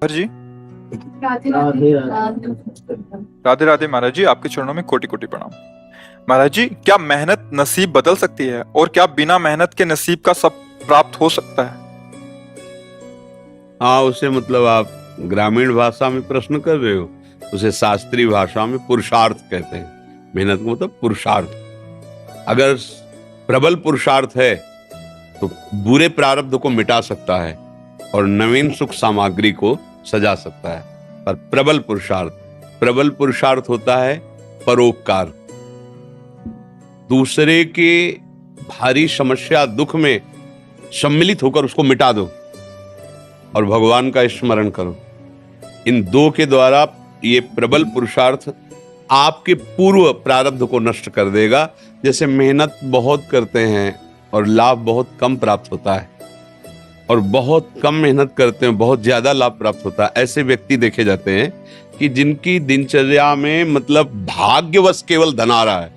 हर जी। राधे राधे राधे। राधे राधे महाराज जी, आपके चरणों में कोटि कोटि प्रणाम। महाराज जी, क्या मेहनत नसीब बदल सकती है और क्या बिना मेहनत के नसीब का सब प्राप्त हो सकता है? हाँ, उसे मतलब आप ग्रामीण भाषा में प्रश्न कर रहे हो। उसे शास्त्रीय भाषा में पुरुषार्थ कहते हैं। मेहनत का मतलब पुरुषार्थ। अगर प्रबल पुरुषार्थ है तो बुरे प्रारब्ध को मिटा सकता है और नवीन सुख सामग्री को सजा सकता है। पर प्रबल पुरुषार्थ होता है परोपकार। दूसरे के भारी समस्या दुख में सम्मिलित होकर उसको मिटा दो और भगवान का स्मरण करो। इन दो के द्वारा ये प्रबल पुरुषार्थ आपके पूर्व प्रारब्ध को नष्ट कर देगा। जैसे मेहनत बहुत करते हैं और लाभ बहुत कम प्राप्त होता है, और बहुत कम मेहनत करते हैं बहुत ज्यादा लाभ प्राप्त होता है। ऐसे व्यक्ति देखे जाते हैं कि जिनकी दिनचर्या में मतलब भाग्यवश केवल धन आ रहा है,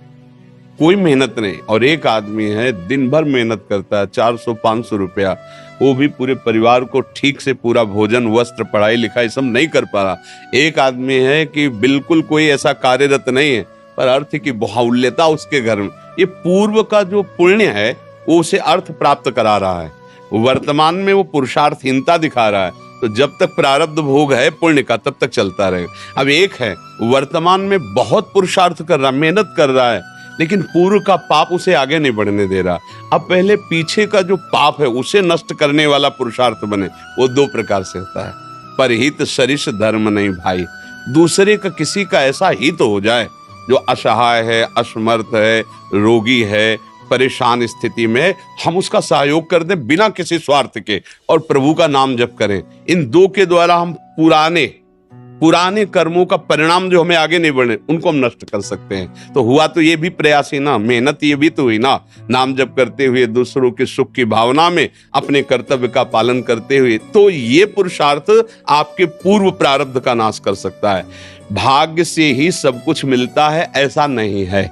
कोई मेहनत नहीं। और एक आदमी है दिन भर मेहनत करता है, 400-500 रुपया, वो भी पूरे परिवार को ठीक से पूरा भोजन, वस्त्र, पढ़ाई लिखाई सब नहीं कर पा रहा। एक आदमी है कि बिल्कुल कोई ऐसा कार्यरत नहीं है पर अर्थ की बाहुल्यता उसके घर में। ये पूर्व का जो पुण्य है वो उसे अर्थ प्राप्त करा रहा है। वर्तमान में वो पुरुषार्थहीनता दिखा रहा है। तो जब तक प्रारब्ध भोग है पुण्य का तब तक चलता रहेगा। अब एक है वर्तमान में बहुत पुरुषार्थ कर रहा, मेहनत कर रहा है, लेकिन पूर्व का पाप उसे आगे नहीं बढ़ने दे रहा। अब पहले पीछे का जो पाप है उसे नष्ट करने वाला पुरुषार्थ बने। वो दो प्रकार से होता है। परहित सरिस धर्म नहीं भाई। दूसरे का किसी का ऐसा हित हो जाए जो असहाय है, असमर्थ है, रोगी है, परेशान स्थिति में, हम उसका सहयोग कर दें बिना किसी स्वार्थ के और प्रभु का नाम जप करें। इन दो के द्वारा हम पुराने कर्मों का परिणाम जो हमें आगे नहीं बढ़े उनको हम नष्ट कर सकते हैं। तो हुआ तो ये भी प्रयास ही ना, मेहनत ये भी तो हुई ना। नाम जप करते हुए दूसरों के सुख की भावना में अपने कर्तव्य का पालन करते हुए, तो ये पुरुषार्थ आपके पूर्व प्रारब्ध का नाश कर सकता है। भाग्य से ही सब कुछ मिलता है ऐसा नहीं है,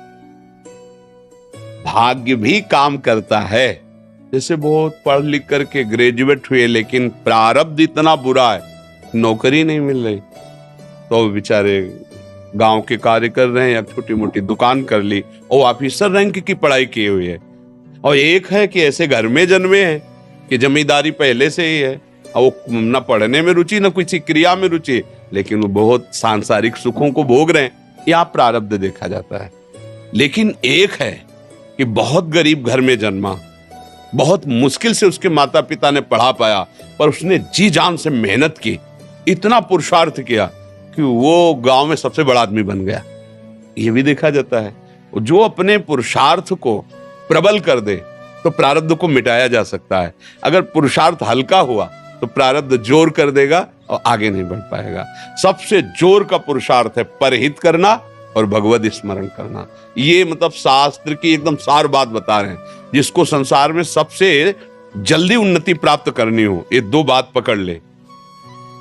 भाग्य भी काम करता है। जैसे बहुत पढ़ लिख करके ग्रेजुएट हुए लेकिन प्रारब्ध इतना बुरा है, नौकरी नहीं मिल रही, तो बेचारे गांव के कार्य कर रहे हैं या छोटी मोटी दुकान कर ली और ऑफिसर रैंक की पढ़ाई किए हुए है। और एक है कि ऐसे घर में जन्मे हैं कि जमींदारी पहले से ही है और वो न पढ़ने में रुचि न किसी क्रिया में रुचि, लेकिन वो बहुत सांसारिक सुखों को भोग रहे हैं। यहाँ प्रारब्ध देखा जाता है। लेकिन एक है कि बहुत गरीब घर में जन्मा, बहुत मुश्किल से उसके माता पिता ने पढ़ा पाया, पर उसने जी जान से मेहनत की, इतना पुरुषार्थ किया कि वो गांव में सबसे बड़ा आदमी बन गया। ये भी देखा जाता है। जो अपने पुरुषार्थ को प्रबल कर दे तो प्रारब्ध को मिटाया जा सकता है। अगर पुरुषार्थ हल्का हुआ तो प्रारब्ध जोर कर देगा और आगे नहीं बढ़ पाएगा। सबसे जोर का पुरुषार्थ है परहित करना और भगवत स्मरण करना। ये मतलब शास्त्र की एकदम सार बात बता रहे हैं। जिसको संसार में सबसे जल्दी उन्नति प्राप्त करनी हो, ये दो बात पकड़ ले।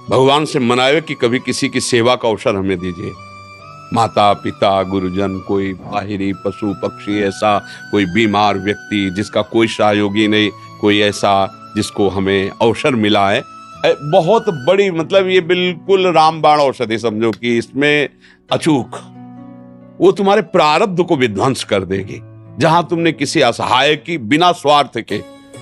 भगवान से मनावे कि कभी किसी की सेवा का अवसर हमें दीजिए। माता पिता, गुरुजन, कोई बाहरी पशु पक्षी, ऐसा कोई बीमार व्यक्ति जिसका कोई सहयोगी नहीं, कोई ऐसा जिसको हमें अवसर मिला है, बहुत बड़ी मतलब ये बिल्कुल रामबाण औषधि समझो कि इसमें अचूक वो तुम्हारे प्रारब्ध को विध्वंस कर देगी। जहां तुमने किसी असहाय की बिना स्वार्थ के,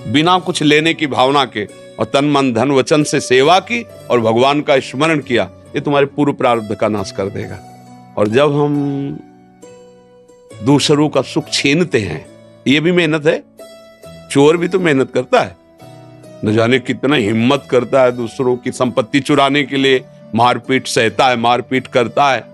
बिना कुछ लेने की भावना के और तन मन धन वचन से सेवा की और भगवान का स्मरण किया, ये तुम्हारे पूर्व प्रारब्ध का नाश कर देगा। और जब हम दूसरों का सुख छीनते हैं, ये भी मेहनत है। चोर भी तो मेहनत करता है, न जाने कितना हिम्मत करता है दूसरों की संपत्ति चुराने के लिए, मारपीट सहता है, मारपीट करता है।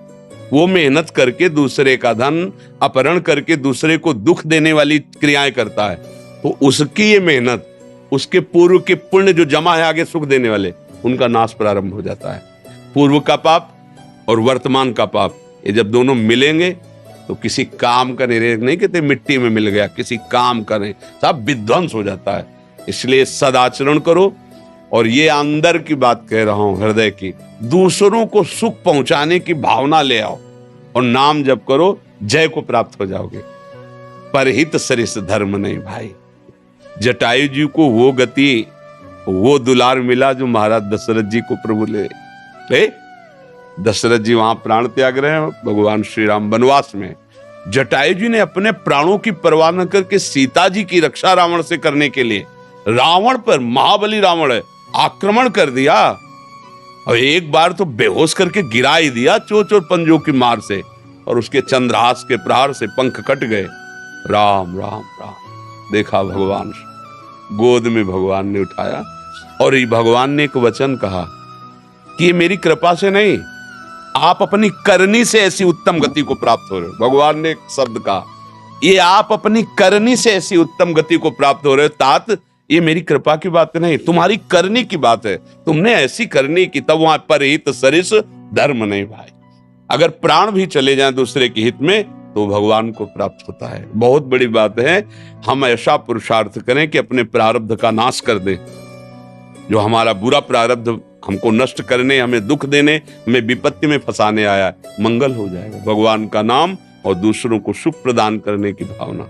वो मेहनत करके दूसरे का धन अपहरण करके दूसरे को दुख देने वाली क्रियाएं करता है, तो उसकी ये मेहनत, उसके पूर्व के पुण्य जो जमा है आगे सुख देने वाले, उनका नाश प्रारंभ हो जाता है। पूर्व का पाप और वर्तमान का पाप, ये जब दोनों मिलेंगे तो किसी काम का नहीं कहते मिट्टी में मिल गया, किसी काम का नहीं, सब विध्वंस हो जाता है। इसलिए सदाचरण करो। और ये अंदर की बात कह रहा हूं, हृदय की, दूसरों को सुख पहुंचाने की भावना ले आओ और नाम जप करो, जय को प्राप्त हो जाओगे। परहित सरिस धर्म नहीं भाई। जटायु जी को वो गति, वो दुलार मिला जो महाराज दशरथ जी को प्रभु ले ले दशरथ जी वहां प्राण त्याग रहे हैं, भगवान श्री राम वनवास में। जटायु जी ने अपने प्राणों की परवाह न करके सीता जी की रक्षा रावण से करने के लिए रावण पर, महाबली रावण है, आक्रमण कर दिया और एक बार तो बेहोश करके गिरा ही दिया चोच और पंजों की मार से, और उसके चंद्रहास के प्रहार से पंख कट गए। राम राम राम। देखा भगवान, गोद में भगवान ने उठाया और ये भगवान ने एक वचन कहा कि ये मेरी कृपा से नहीं, आप अपनी करनी से ऐसी उत्तम गति को प्राप्त हो रहे हो। भगवान ने एक शब्द कहा, ये आप अपनी करनी से ऐसी उत्तम गति को प्राप्त हो रहे हो। तात, ये मेरी कृपा की बात नहीं, तुम्हारी करनी की बात है। तुमने ऐसी करनी की, तब वहां परहित सरिस धर्म नहीं भाई। अगर प्राण भी चले जाएं दूसरे के हित में तो भगवान को प्राप्त होता है। बहुत बड़ी बात है, हम ऐसा पुरुषार्थ करें कि अपने प्रारब्ध का नाश कर दें। जो हमारा बुरा प्रारब्ध हमको नष्ट करने, हमें दुख देने, हमें विपत्ति में फंसाने आया, मंगल हो जाएगा। भगवान का नाम और दूसरों को सुख प्रदान करने की भावना।